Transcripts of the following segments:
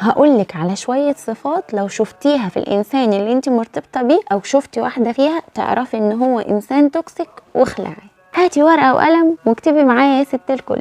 هقولك على شوية صفات لو شفتيها في الانسان اللي انت مرتبطة بيه او شفتي واحدة فيها تعرفي ان هو انسان توكسيك واخلعي. هاتي ورقة وقلم واكتبي معايا يا ست الكل.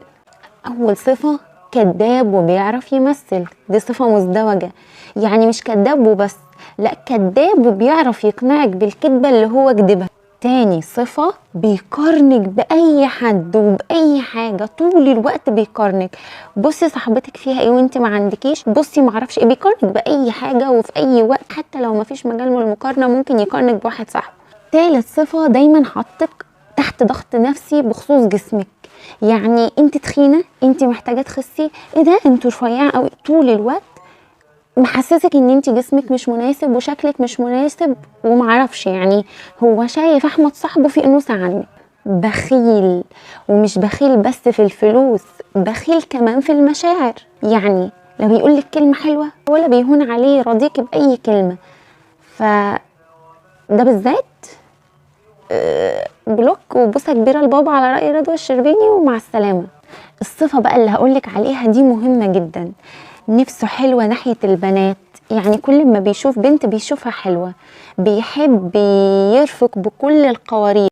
اول صفة كذاب وبيعرف يمثل، دي صفة مزدوجة، يعني مش كذاب وبس، لا كذاب وبيعرف يقنعك بالكذبة اللي هو كذبها. تاني صفة بيقارنك بأي حد وبأي حاجة، طول الوقت بيقارنك. بصي صاحبتك فيها ايه وانت ما عندكيش، بصي معرفش ايه، بيقارنك بأي حاجة وفي أي وقت، حتى لو ما فيش مجال من المقارنة ممكن يقارنك بواحد صاحبه. تالت صفة دايما حطك تحت ضغط نفسي بخصوص جسمك، يعني انت تخينة، انت محتاجة تخسي، ايه ده انت رفيعة قوي، طول الوقت محسسك ان انت جسمك مش مناسب وشكلك مش مناسب ومعرفش، يعني هو شايف احمد صاحبه في انوثة عنك. بخيل، ومش بخيل بس في الفلوس، بخيل كمان في المشاعر، يعني لا بيقولك كلمة حلوة ولا بيهون عليه يراضيكي بأي كلمة. فده بالذات بلوك وبوسة كبيرة لبابا على رأي رضوى الشربيني ومع السلامة. الصفة بقى اللي هقولك عليها دي مهمة جدا، نفسه حلوة ناحية البنات، يعني كل ما بيشوف بنت بيشوفها حلوة، بيحب يرفق بكل القوارير.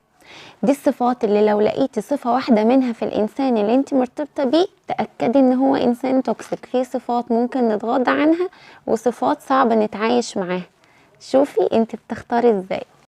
دي الصفات اللي لو لقيتي صفة واحدة منها في الإنسان اللي انت مرتبطة بيه تأكدي ان هو إنسان توكسيك. في صفات ممكن نتغاضى عنها وصفات صعبة نتعايش معاها، شوفي انت بتختاري ازاي.